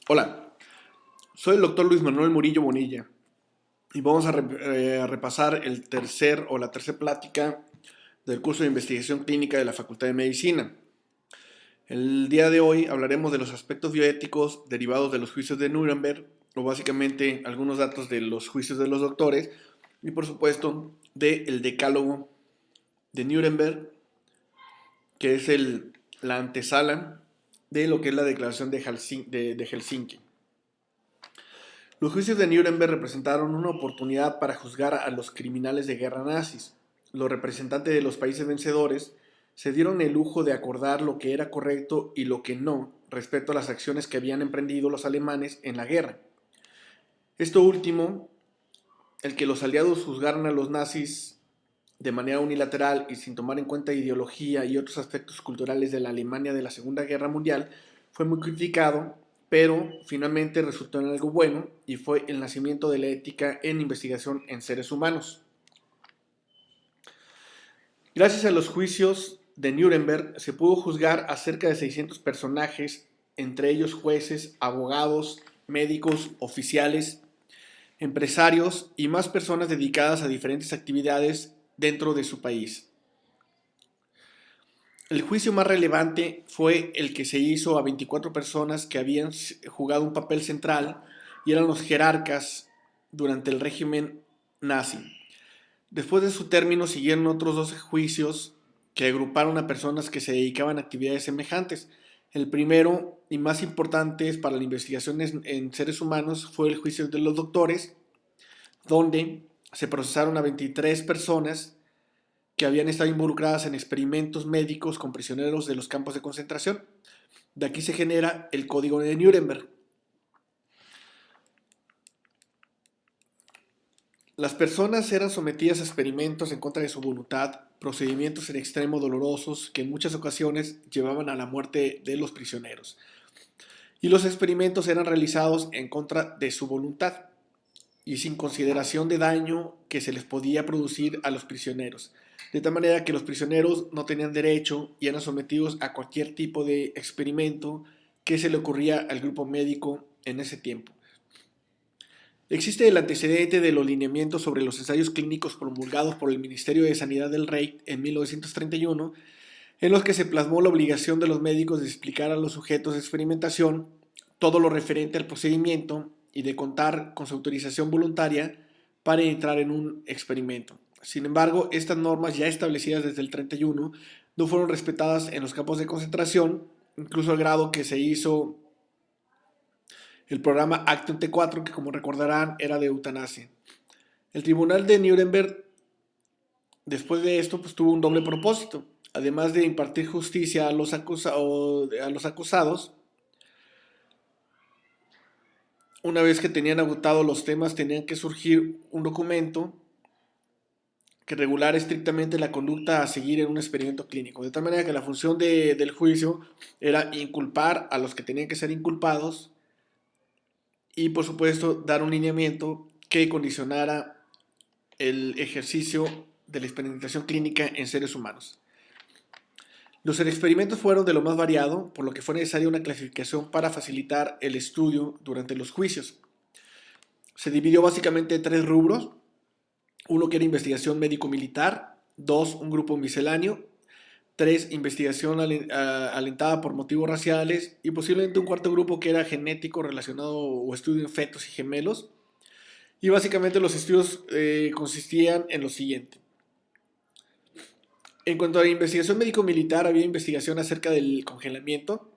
Hola, soy el doctor Luis Manuel Murillo Bonilla y vamos a repasar el tercer o la tercera plática del curso de investigación clínica de la Facultad de Medicina. El día de hoy hablaremos de los aspectos bioéticos derivados de los juicios de Nuremberg, o básicamente algunos datos de los juicios de los doctores y por supuesto del decálogo de Nuremberg, que es la antesala de lo que es la declaración de Helsinki. Los juicios de Nuremberg representaron una oportunidad para juzgar a los criminales de guerra nazis. Los representantes de los países vencedores se dieron el lujo de acordar lo que era correcto y lo que no respecto a las acciones que habían emprendido los alemanes en la guerra. Esto último, el que los aliados juzgaran a los nazis de manera unilateral y sin tomar en cuenta ideología y otros aspectos culturales de la Alemania de la Segunda Guerra Mundial, fue muy criticado, pero finalmente resultó en algo bueno y fue el nacimiento de la ética en investigación en seres humanos. Gracias a los juicios de Nuremberg se pudo juzgar a cerca de 600 personajes, entre ellos jueces, abogados, médicos, oficiales, empresarios y más personas dedicadas a diferentes actividades dentro de su país. El juicio más relevante fue el que se hizo a 24 personas que habían jugado un papel central y eran los jerarcas durante el régimen nazi. Después de su término siguieron otros 12 juicios que agruparon a personas que se dedicaban a actividades semejantes. El primero y más importante para la investigación en seres humanos fue el juicio de los doctores, donde se procesaron a 23 personas que habían estado involucradas en experimentos médicos con prisioneros de los campos de concentración. De aquí se genera el Código de Nuremberg. Las personas eran sometidas a experimentos en contra de su voluntad, procedimientos en extremo dolorosos que en muchas ocasiones llevaban a la muerte de los prisioneros. Y los experimentos eran realizados en contra de su voluntad y sin consideración de daño que se les podía producir a los prisioneros, de tal manera que los prisioneros no tenían derecho y eran sometidos a cualquier tipo de experimento que se le ocurría al grupo médico en ese tiempo. Existe el antecedente de los lineamientos sobre los ensayos clínicos promulgados por el Ministerio de Sanidad del Reich en 1931, en los que se plasmó la obligación de los médicos de explicar a los sujetos de experimentación todo lo referente al procedimiento y de contar con su autorización voluntaria para entrar en un experimento. Sin embargo, estas normas ya establecidas desde el 31 no fueron respetadas en los campos de concentración, incluso al grado que se hizo el programa Action T4, que como recordarán era de eutanasia. El tribunal de Nuremberg, después de esto, pues tuvo un doble propósito. Además de impartir justicia a los acusados, una vez que tenían agotados los temas, tenían que surgir un documento que regulara estrictamente la conducta a seguir en un experimento clínico. De tal manera que la función del juicio era inculpar a los que tenían que ser inculpados y, por supuesto, dar un lineamiento que condicionara el ejercicio de la experimentación clínica en seres humanos. Los experimentos fueron de lo más variado, por lo que fue necesaria una clasificación para facilitar el estudio durante los juicios. Se dividió básicamente en 3 rubros: uno que era investigación médico-militar, 2 un grupo misceláneo, 3 investigación alentada por motivos raciales y posiblemente un cuarto grupo que era genético relacionado o estudio en fetos y gemelos. Y básicamente los estudios consistían en lo siguiente. En cuanto a la investigación médico-militar, había investigación acerca del congelamiento.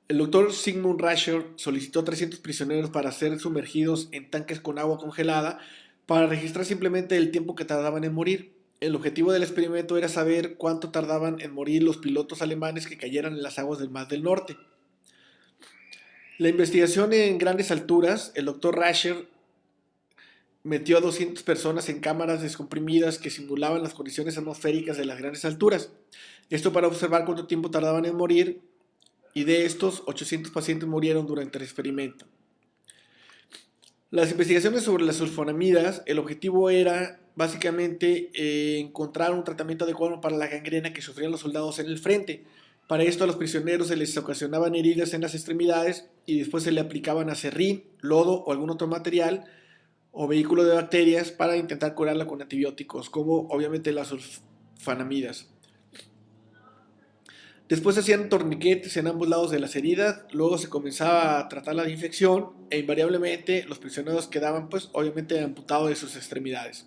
El doctor Sigmund Rascher solicitó 300 prisioneros para ser sumergidos en tanques con agua congelada para registrar simplemente el tiempo que tardaban en morir. El objetivo del experimento era saber cuánto tardaban en morir los pilotos alemanes que cayeran en las aguas del Mar del Norte. La investigación en grandes alturas, el doctor Rascher metió a 200 personas en cámaras descomprimidas que simulaban las condiciones atmosféricas de las grandes alturas. Esto para observar cuánto tiempo tardaban en morir, y de estos 800 pacientes murieron durante el experimento. Las investigaciones sobre las sulfonamidas, el objetivo era básicamente encontrar un tratamiento adecuado para la gangrena que sufrían los soldados en el frente, Para esto a los prisioneros se les ocasionaban heridas en las extremidades y después se le aplicaban acerrín, lodo o algún otro material o vehículo de bacterias para intentar curarla con antibióticos, como obviamente las sulfanamidas. Después se hacían torniquetes en ambos lados de las heridas, luego se comenzaba a tratar la infección e invariablemente los prisioneros quedaban pues obviamente amputados de sus extremidades.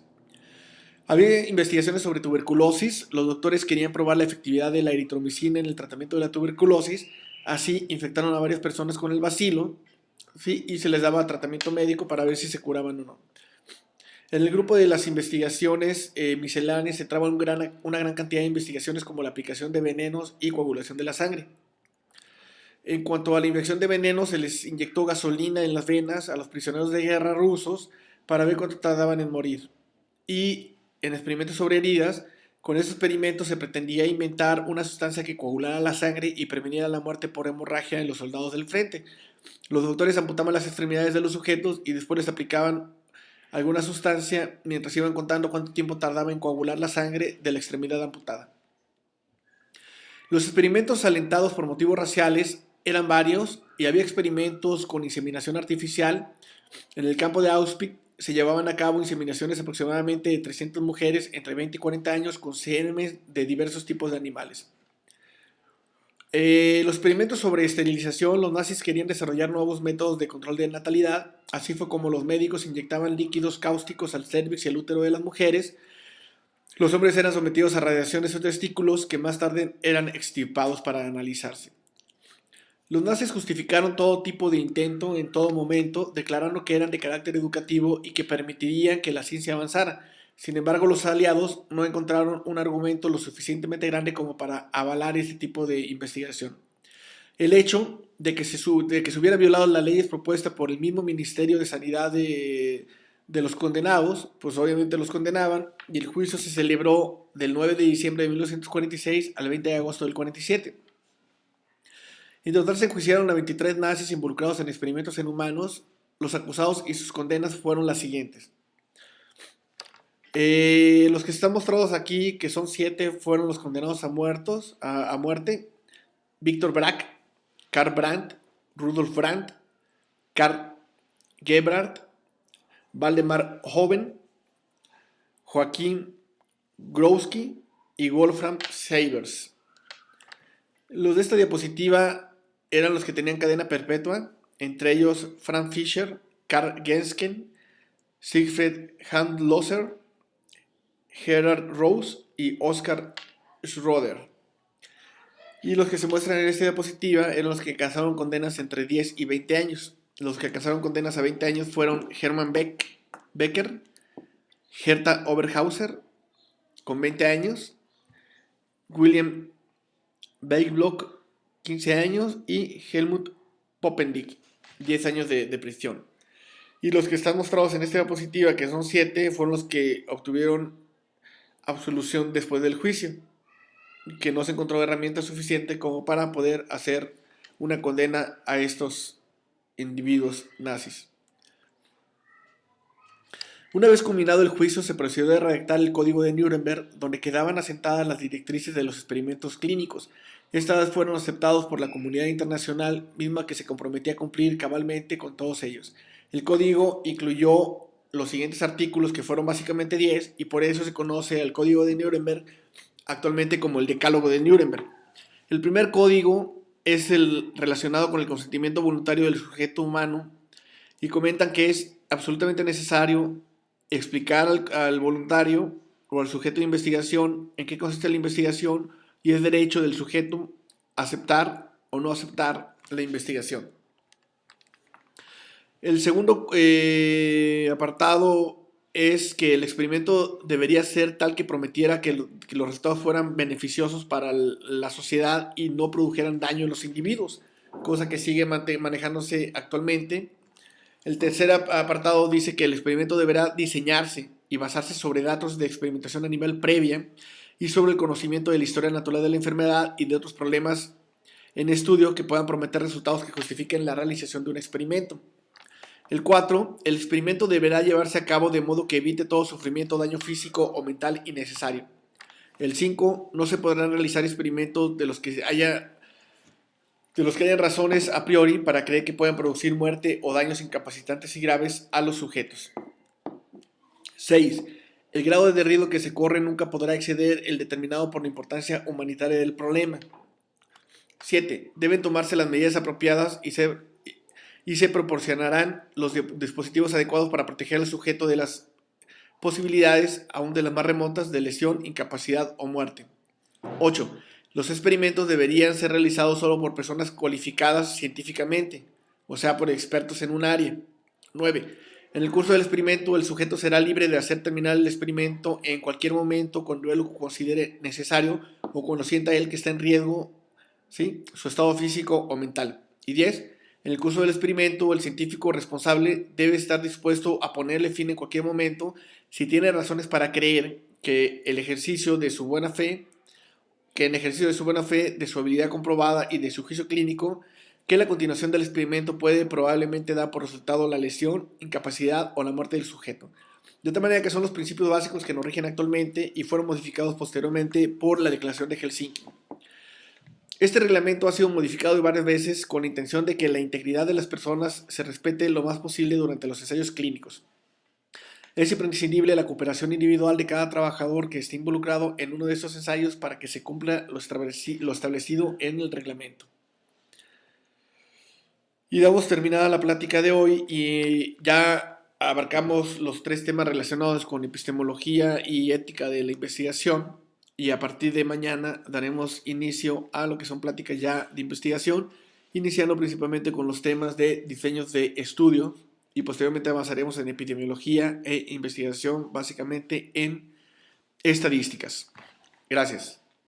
Había investigaciones sobre tuberculosis, los doctores querían probar la efectividad de la eritromicina en el tratamiento de la tuberculosis, así infectaron a varias personas con el bacilo, ¿sí? Y se les daba tratamiento médico para ver si se curaban o no. En el grupo de las investigaciones misceláneas se traba una gran cantidad de investigaciones como la aplicación de venenos y coagulación de la sangre. En cuanto a la inyección de venenos, se les inyectó gasolina en las venas a los prisioneros de guerra rusos para ver cuánto tardaban en morir. Y en experimentos sobre heridas, con esos experimentos se pretendía inventar una sustancia que coagulara la sangre y preveniera la muerte por hemorragia en los soldados del frente. Los doctores amputaban las extremidades de los sujetos y después les aplicaban alguna sustancia mientras iban contando cuánto tiempo tardaba en coagular la sangre de la extremidad amputada. Los experimentos alentados por motivos raciales eran varios y había experimentos con inseminación artificial. En el campo de Auschwitz se llevaban a cabo inseminaciones aproximadamente de 300 mujeres entre 20 y 40 años con semen de diversos tipos de animales. Los experimentos sobre esterilización, los nazis querían desarrollar nuevos métodos de control de natalidad, así fue como los médicos inyectaban líquidos cáusticos al cérvix y al útero de las mujeres. Los hombres eran sometidos a radiación de sus testículos que más tarde eran extirpados para analizarse. Los nazis justificaron todo tipo de intento en todo momento, declarando que eran de carácter educativo y que permitirían que la ciencia avanzara. Sin embargo, los aliados no encontraron un argumento lo suficientemente grande como para avalar este tipo de investigación. El hecho de que se hubiera violado las leyes propuestas por el mismo Ministerio de Sanidad de los condenados, pues obviamente los condenaban, y el juicio se celebró del 9 de diciembre de 1946 al 20 de agosto del 47. En total se enjuiciaron a 23 nazis involucrados en experimentos en humanos. Los acusados y sus condenas fueron las siguientes. Los que están mostrados aquí, que son 7, fueron los condenados a muerte. Víctor Brack, Karl Brandt, Rudolf Brandt, Karl Gebhardt, Waldemar Hoven, Joachim Growski y Wolfram Sievers. Los de esta diapositiva eran los que tenían cadena perpetua, entre ellos Frank Fischer, Karl Gensken, Siegfried Handloser, Gerhard Rose y Oskar Schroeder. Y los que se muestran en esta diapositiva eran los que alcanzaron condenas entre 10 y 20 años. Los que alcanzaron condenas a 20 años fueron Hermann Becker, Hertha Oberhauser, con 20 años, William Weisblock, 15 años, y Helmut Poppendick, 10 años de prisión. Y los que están mostrados en esta diapositiva, que son 7, fueron los que obtuvieron absolución después del juicio, que no se encontró herramienta suficiente como para poder hacer una condena a estos individuos nazis. Una vez culminado el juicio, se procedió a redactar el Código de Nuremberg, donde quedaban asentadas las directrices de los experimentos clínicos. Estas fueron aceptadas por la comunidad internacional, misma que se comprometía a cumplir cabalmente con todos ellos. El código incluyó los siguientes artículos, que fueron básicamente 10, y por eso se conoce al Código de Nuremberg actualmente como el Decálogo de Nuremberg. El primer código es el relacionado con el consentimiento voluntario del sujeto humano, y comentan que es absolutamente necesario explicar al voluntario o al sujeto de investigación en qué consiste la investigación, y es derecho del sujeto aceptar o no aceptar la investigación. El segundo apartado es que el experimento debería ser tal que prometiera que los resultados fueran beneficiosos para la sociedad y no produjeran daño en los individuos, cosa que sigue manejándose actualmente. El tercer apartado dice que el experimento deberá diseñarse y basarse sobre datos de experimentación a nivel previa y sobre el conocimiento de la historia natural de la enfermedad y de otros problemas en estudio que puedan prometer resultados que justifiquen la realización de un experimento. El 4. El experimento deberá llevarse a cabo de modo que evite todo sufrimiento o daño físico o mental innecesario. El 5. No se podrán realizar experimentos de los que haya de los que hayan razones a priori para creer que puedan producir muerte o daños incapacitantes y graves a los sujetos. 6. El grado de riesgo que se corre nunca podrá exceder el determinado por la importancia humanitaria del problema. 7. Deben tomarse las medidas apropiadas y se proporcionarán los dispositivos adecuados para proteger al sujeto de las posibilidades, aún de las más remotas, de lesión, incapacidad o muerte. 8. Los experimentos deberían ser realizados solo por personas cualificadas científicamente, o sea, por expertos en un área. 9. En el curso del experimento, el sujeto será libre de hacer terminar el experimento en cualquier momento cuando él lo considere necesario o cuando sienta él que está en riesgo, ¿sí?, su estado físico o mental. Y 10. En el curso del experimento, el científico responsable debe estar dispuesto a ponerle fin en cualquier momento si tiene razones para creer que en ejercicio de su buena fe, de su habilidad comprobada y de su juicio clínico, que la continuación del experimento puede probablemente dar por resultado la lesión, incapacidad o la muerte del sujeto. De tal manera que son los principios básicos que nos rigen actualmente y fueron modificados posteriormente por la Declaración de Helsinki. Este reglamento ha sido modificado varias veces con la intención de que la integridad de las personas se respete lo más posible durante los ensayos clínicos. Es imprescindible la cooperación individual de cada trabajador que esté involucrado en uno de estos ensayos para que se cumpla lo establecido en el reglamento. Y damos terminada la plática de hoy y ya abarcamos los 3 temas relacionados con epistemología y ética de la investigación, y a partir de mañana daremos inicio a lo que son pláticas ya de investigación, iniciando principalmente con los temas de diseños de estudio y posteriormente avanzaremos en epidemiología e investigación básicamente en estadísticas. Gracias.